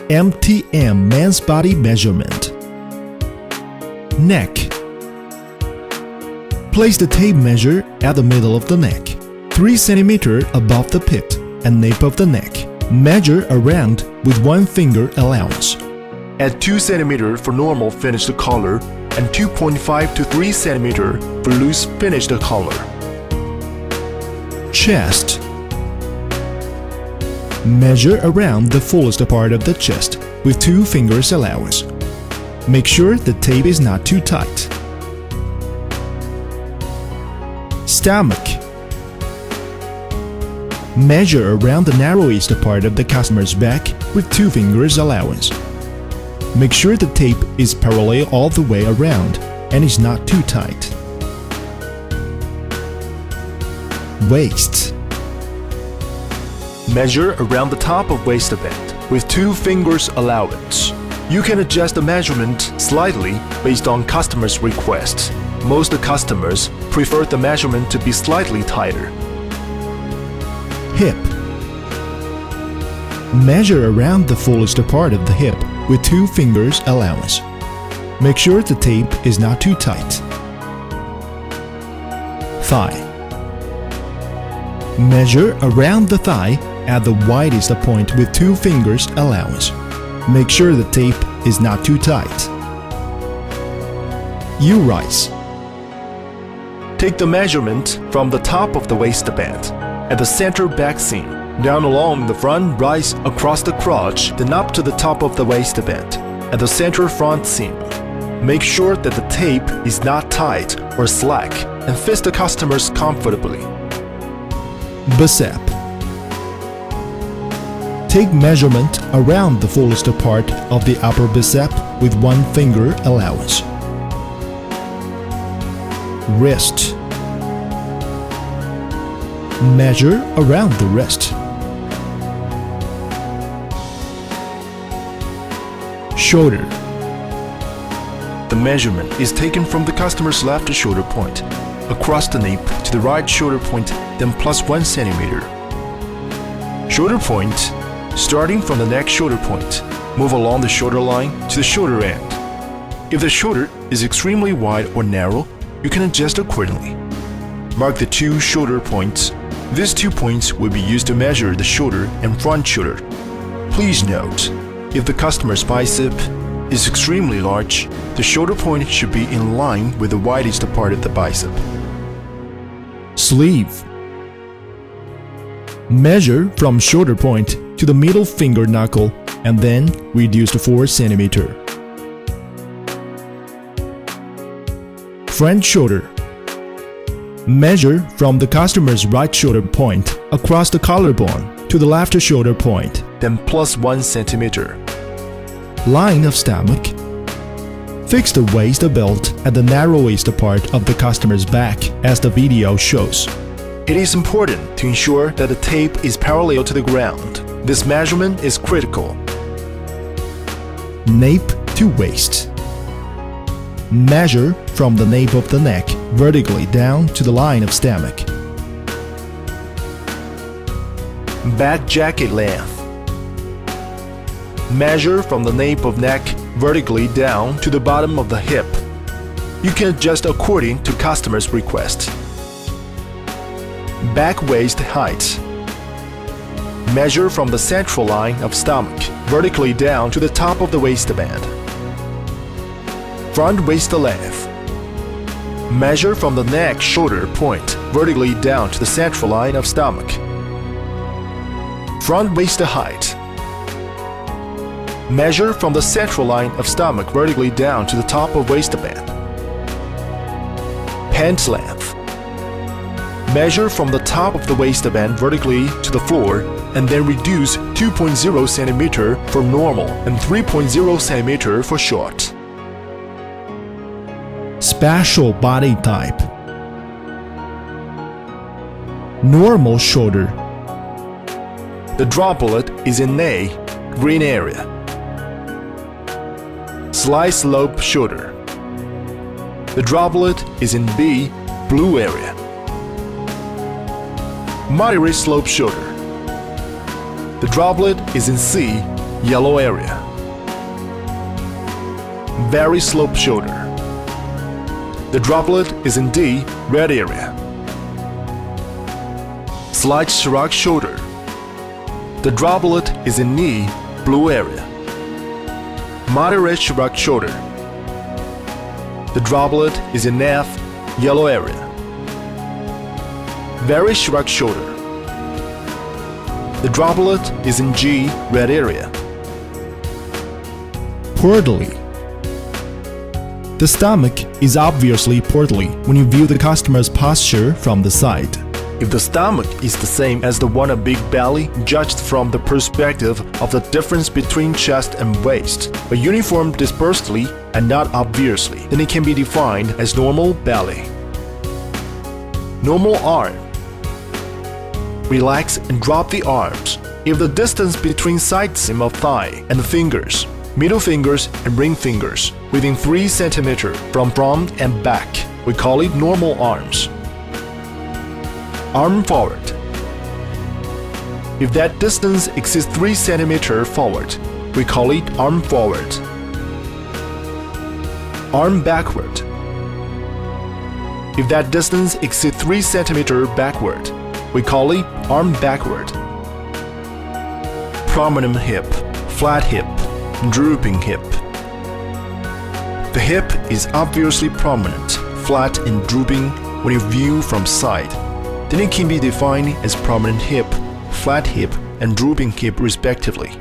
MTM Men's Body Measurement. Neck. Place the tape measure at the middle of the neck, 3 cm above the pit and nape of the neck. Measure around with 1 finger allowance. Add 2 cm for normal finished collar and 2.5 to 3 cm for loose finished collar. Chest. Measure around the fullest part of the chest with 2 fingers allowance. Make sure the tape is not too tight. Stomach. Measure around the narrowest part of the customer's back with 2 fingers allowance. Make sure the tape is parallel all the way around and is not too tight. Waist. Measure around the top of waistband with 2 fingers allowance. You can adjust the measurement slightly based on customer's request. Most customers prefer the measurement to be slightly tighter. Hip. Measure around the fullest part of the hip with 2 fingers allowance. Make sure the tape is not too tight. Thigh. Measure around the thigh at the widest point with 2 fingers allowance. Make sure the tape is not too tight. U-rise. Take the measurement from the top of the waistband at the center back seam, down along the front rise across the crotch, then up to the top of the waistband at the center front seam. Make sure that the tape is not tight or slack and fits the customers comfortably. Bicep. Take measurement around the fullest part of the upper bicep with 1 finger allowance. Wrist. Measure around the wrist. Shoulder. The measurement is taken from the customer's left shoulder point, across the nape to the right shoulder point, then plus 1 cm. Shoulder point. Starting from the neck shoulder point, move along the shoulder line to the shoulder end. If the shoulder is extremely wide or narrow, you can adjust accordingly. Mark the 2 shoulder points. These 2 points will be used to measure the shoulder and front shoulder. Please note, if the customer's bicep is extremely large, the shoulder point should be in line with the widest part of the bicep. Sleeve. Measure from shoulder point to the middle finger knuckle and then reduce to 4 cm. Front shoulder. Measure from the customer's right shoulder point across the collarbone to the left shoulder point, then plus 1 cm. Line of stomach. Fix the waist belt at the narrowest part of the customer's back as the video shows. It is important to ensure that the tape is parallel to the ground. This measurement is critical. Nape to waist. Measure from the nape of the neck vertically down to the line of stomach. Back jacket length. Measure from the nape of neck vertically down to the bottom of the hip. You can adjust according to customer's request. Back waist height. Measure from the central line of stomach vertically down to the top of the waistband. Front waist length. Measure from the neck shoulder point vertically down to the central line of stomach. Front waist height. Measure from the central line of stomach vertically down to the top of waistband. Pant length. Measure from the top of the waistband vertically to the floor and then reduce 2.0 cm for normal and 3.0 cm for short. Special body type. Normal shoulder. The droplet is in A, green area. Slight slope shoulder. The droplet is in B, blue area. Moderate slope shoulder. The droplet is in C, yellow area. Very sloped shoulder. The droplet is in D, red area. Slight shrug shoulder. The droplet is in E, blue area. Moderate shrug shoulder. The droplet is in F, yellow area. Very shrug shoulder. The droplet is in G, red area. Portly. The stomach is obviously portly when you view the customer's posture from the side. If the stomach is the same as the one of big belly, judged from the perspective of the difference between chest and waist, but uniform dispersely and not obviously, then it can be defined as normal belly. Normal arm. Relax and drop the arms. If the distance between side seam of thigh and the fingers, middle fingers and ring fingers, within 3 cm from front and back, we call it normal arms. Arm forward. If that distance exceeds 3 cm forward, we call it arm forward. Arm backward. If that distance exceeds 3 cm backward, we call it arm backward. Prominent hip, flat hip, drooping hip. The hip is obviously prominent, flat and drooping when you view from side. Then it can be defined as prominent hip, flat hip, and drooping hip respectively.